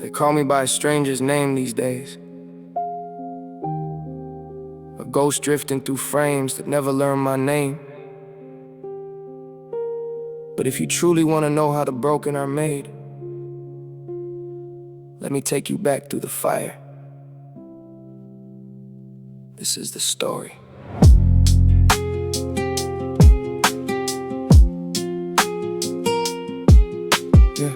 They call me by a stranger's name these days. A ghost drifting through frames that never learned my name. But if you truly want to know how the broken are made, let me take you back through the fire. This is the story. Yeah.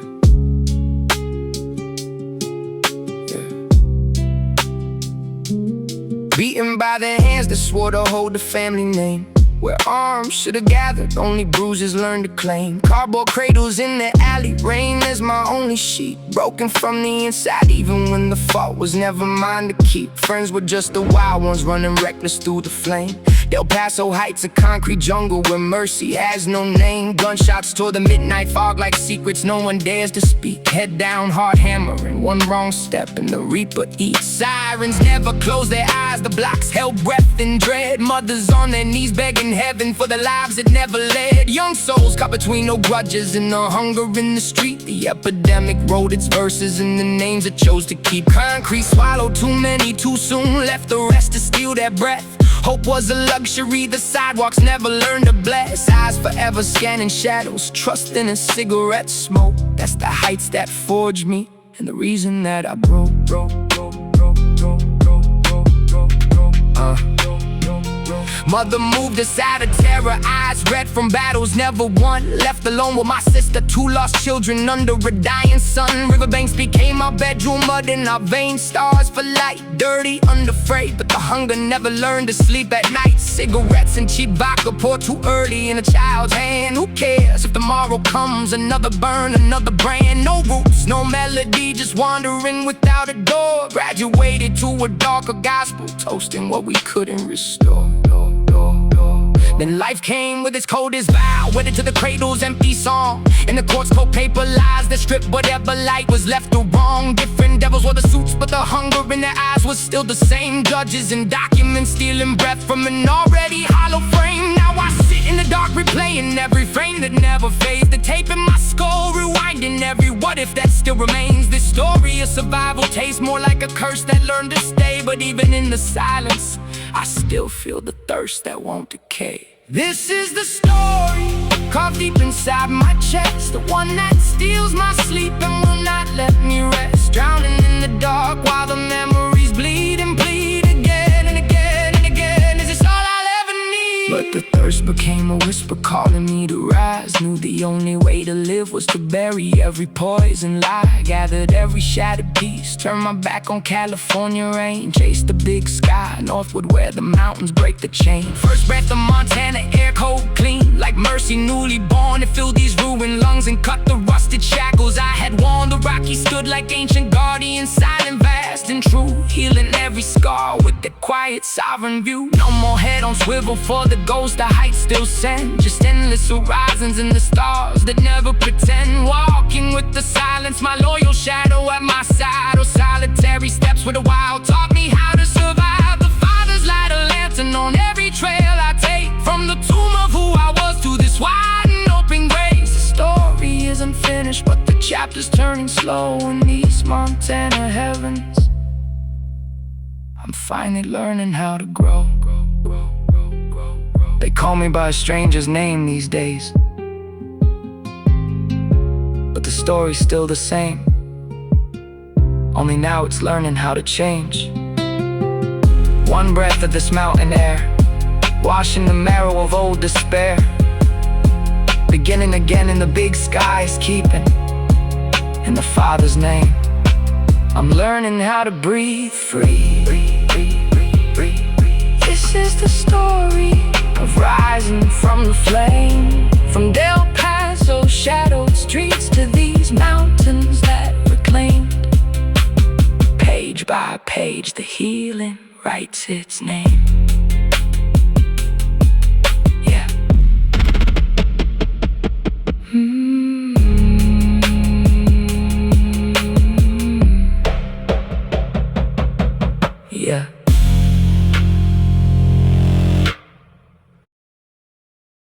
Beaten by the hands that swore to hold the family name, where arms should have gathered, only bruises learned to claim. Cardboard cradles in the alley, rain is my only sheet. Broken from the inside, even when the fault was never mine to keep. Friends were just the wild ones running reckless through the flame. Del Paso Heights, a concrete jungle where mercy has no name. Gunshots tore the midnight fog like secrets no one dares to speak. Head down, heart hammering, one wrong step and the reaper eats. Sirens never close their eyes, the blocks held breath in dread. Mothers on their knees begging heaven for the lives it never led. Young souls caught between no grudges and the hunger in the street. The epidemic wrote its verses in the names it chose to keep. Concrete swallowed too many too soon, left the rest to steal their breath. Hope was a luxury the sidewalks never learned to bless. Eyes forever scanning shadows, trusting in cigarette smoke. That's the heights that forged me, and the reason that I broke. Mother moved us out of terror, eyes red from battles never won. Left alone with my sister, two lost children under a dying sun. Riverbanks became our bedroom, mud in our veins, stars for light. Dirty, unafraid, but the hunger never learned to sleep at night. Cigarettes and cheap vodka poured too early in a child's hand. Who cares if tomorrow comes another burn, another brand? No roots, no melody, just wandering without a door. Graduated to a darker gospel, toasting what we couldn't restore. Then life came with its coldest vow, wedded to the cradle's empty song. In the courts, cold paper lies that stripped whatever light was left or wrong. Different devils wore the suits, but the hunger in their eyes was still the same. Judges and documents stealing breath from an already hollow frame. Now I sit in the dark replaying every frame that never fades. The tape in my skull rewinding every what if that still remains. This story of survival tastes more like a curse that learned to stay. But even in the silence, I still feel the thirst that won't decay. This is the story, carved deep inside my chest, the one that steals my sleep and will not let me rest. Drowning in the dark while the memories bleed and bleed again and again and again. Is this all I'll ever need? But the thirst became a whisper calling me to rise. Knew the only way to live was to bury every poison lie. Gathered every shattered piece, turned my back on California rain. Chased the big sky northward where the mountains break the chain. First breath of Montana air, cold clean like mercy newly born. It filled these ruined lungs and cut the rusted shackles I had worn. The Rockies stood like ancient guardians, silent, vast and true, healing every scar with that quiet sovereign view. No more head on swivel for the ghost the heights still send. Just endless horizons and the stars that never pretend. Walking with the silence, my loyal shadow at my side. Or solitary steps with a wild taught me how to survive. The fathers light a lantern on every trail I take, from the tomb of who I was to this wide and open grace. The story isn't finished, but the chapter's turning slow in these Montana heavens. I'm finally learning how to grow. They call me by a stranger's name these days, but the story's still the same. Only now it's learning how to change. One breath of this mountain air, washing the marrow of old despair. Beginning again in the big skies, keeping in the Father's name. I'm learning how to breathe free. This is the story of rising from the flame. From Del Paso shadowed streets to these mountains that reclaimed. Page by page the healing writes its name.